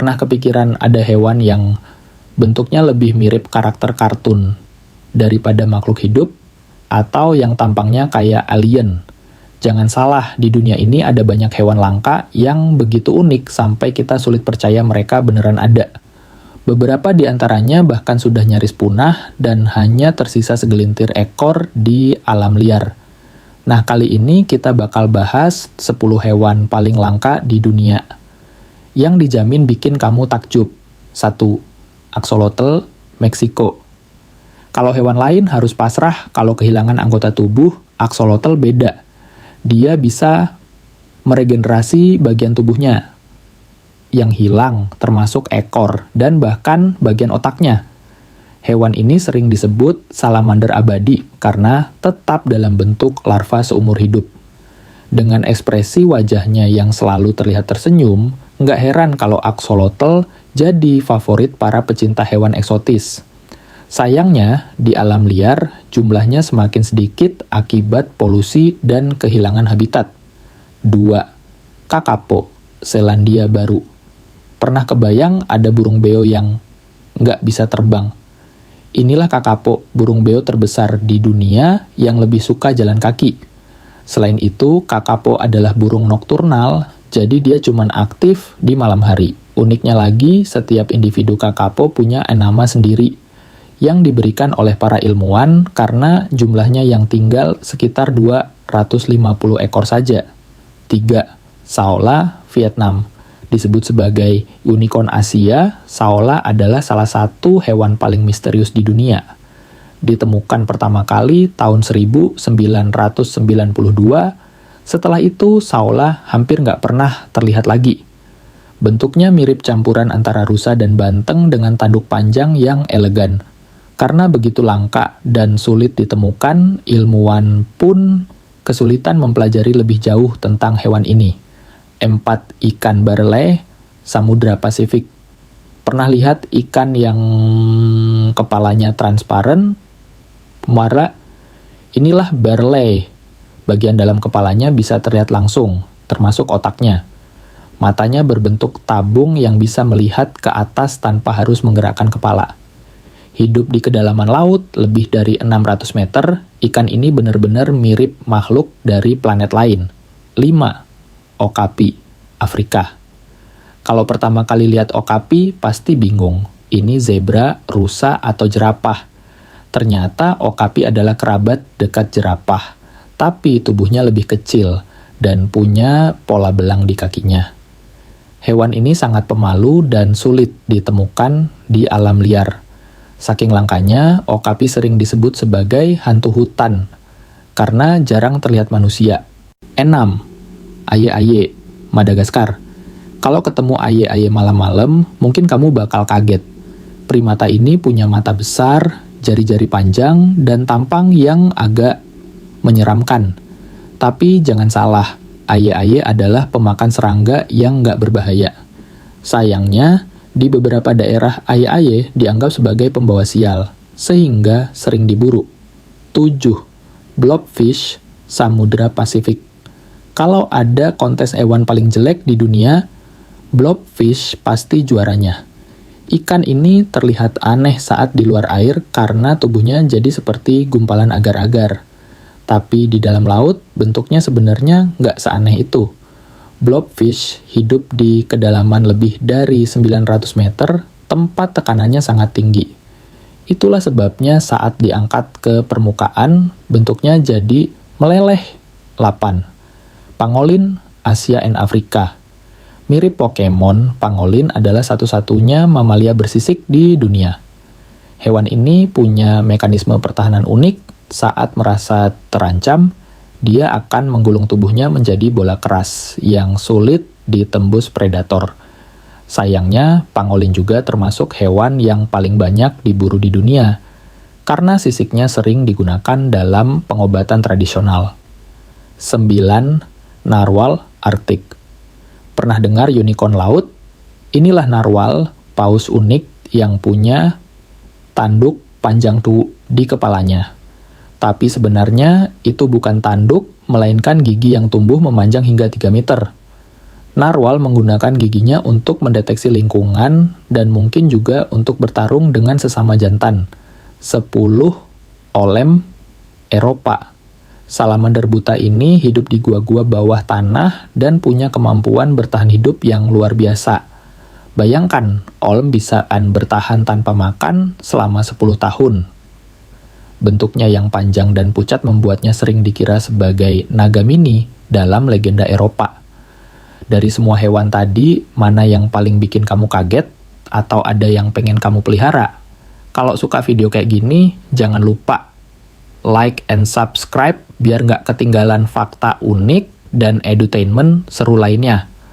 Pernah kepikiran ada hewan yang bentuknya lebih mirip karakter kartun daripada makhluk hidup, atau yang tampangnya kayak alien? Jangan salah, di dunia ini ada banyak hewan langka yang begitu unik sampai kita sulit percaya mereka beneran ada. Beberapa di antaranya bahkan sudah nyaris punah dan hanya tersisa segelintir ekor di alam liar. Nah, kali ini kita bakal bahas 10 hewan paling langka di dunia yang dijamin bikin kamu takjub. 1. Axolotl, Meksiko. Kalau hewan lain harus pasrah kalau kehilangan anggota tubuh, axolotl beda. Dia bisa meregenerasi bagian tubuhnya yang hilang, termasuk ekor, dan bahkan bagian otaknya. Hewan ini sering disebut salamander abadi karena tetap dalam bentuk larva seumur hidup. Dengan ekspresi wajahnya yang selalu terlihat tersenyum, nggak heran kalau axolotl jadi favorit para pecinta hewan eksotis. Sayangnya, di alam liar, jumlahnya semakin sedikit akibat polusi dan kehilangan habitat. 2. Kakapo, Selandia Baru. Pernah kebayang ada burung beo yang nggak bisa terbang? Inilah kakapo, burung beo terbesar di dunia yang lebih suka jalan kaki. Selain itu, kakapo adalah burung nokturnal, jadi dia cuma aktif di malam hari. Uniknya lagi, setiap individu kakapo punya nama sendiri yang diberikan oleh para ilmuwan karena jumlahnya yang tinggal sekitar 250 ekor saja. 3. Saola, Vietnam. Disebut sebagai unicorn Asia, saola adalah salah satu hewan paling misterius di dunia. Ditemukan pertama kali tahun 1992, setelah itu saola hampir nggak pernah terlihat lagi. Bentuknya mirip campuran antara rusa dan banteng dengan tanduk panjang yang elegan. Karena begitu langka dan sulit ditemukan, ilmuwan pun kesulitan mempelajari lebih jauh tentang hewan ini. 4. Ikan barley, Samudra Pasifik. Pernah lihat ikan yang kepalanya transparan? Muara? Inilah barley. Bagian dalam kepalanya bisa terlihat langsung, termasuk otaknya. Matanya berbentuk tabung yang bisa melihat ke atas tanpa harus menggerakkan kepala. Hidup di kedalaman laut lebih dari 600 meter, ikan ini benar-benar mirip makhluk dari planet lain. 5. Okapi, Afrika. Kalau pertama kali lihat okapi, pasti bingung. Ini zebra, rusa, atau jerapah. Ternyata okapi adalah kerabat dekat jerapah, tapi tubuhnya lebih kecil dan punya pola belang di kakinya. Hewan ini sangat pemalu dan sulit ditemukan di alam liar. Saking langkanya, okapi sering disebut sebagai hantu hutan karena jarang terlihat manusia. 6. Aye-aye, Madagaskar. Kalau ketemu aye-aye malam-malam, mungkin kamu bakal kaget. Primata ini punya mata besar, jari-jari panjang, dan tampang yang agak menyeramkan. Tapi jangan salah, aye-aye adalah pemakan serangga yang nggak berbahaya. Sayangnya, di beberapa daerah aye-aye dianggap sebagai pembawa sial, sehingga sering diburu. 7. Blobfish, Samudra Pasifik. Kalau ada kontes hewan paling jelek di dunia, blobfish pasti juaranya. Ikan ini terlihat aneh saat di luar air karena tubuhnya jadi seperti gumpalan agar-agar. Tapi di dalam laut, bentuknya sebenarnya nggak seaneh itu. Blobfish hidup di kedalaman lebih dari 900 meter, tempat tekanannya sangat tinggi. Itulah sebabnya saat diangkat ke permukaan, bentuknya jadi meleleh. 8. Pangolin, Asia and Afrika. Mirip Pokemon, pangolin adalah satu-satunya mamalia bersisik di dunia. Hewan ini punya mekanisme pertahanan unik. Saat merasa terancam, dia akan menggulung tubuhnya menjadi bola keras yang sulit ditembus predator. Sayangnya, pangolin juga termasuk hewan yang paling banyak diburu di dunia, karena sisiknya sering digunakan dalam pengobatan tradisional. 9. Narwal, Arktik. Pernah dengar unicorn laut? Inilah narwal, paus unik yang punya tanduk panjang di kepalanya. Tapi sebenarnya itu bukan tanduk, melainkan gigi yang tumbuh memanjang hingga 3 meter. Narwal menggunakan giginya untuk mendeteksi lingkungan dan mungkin juga untuk bertarung dengan sesama jantan. 10 olem Eropa. Salamander buta ini hidup di gua-gua bawah tanah dan punya kemampuan bertahan hidup yang luar biasa. Bayangkan, olem bisaan bertahan tanpa makan selama 10 tahun. Bentuknya yang panjang dan pucat membuatnya sering dikira sebagai naga mini dalam legenda Eropa. Dari semua hewan tadi, mana yang paling bikin kamu kaget? Atau ada yang pengen kamu pelihara? Kalau suka video kayak gini, jangan lupa like and subscribe biar nggak ketinggalan fakta unik dan edutainment seru lainnya.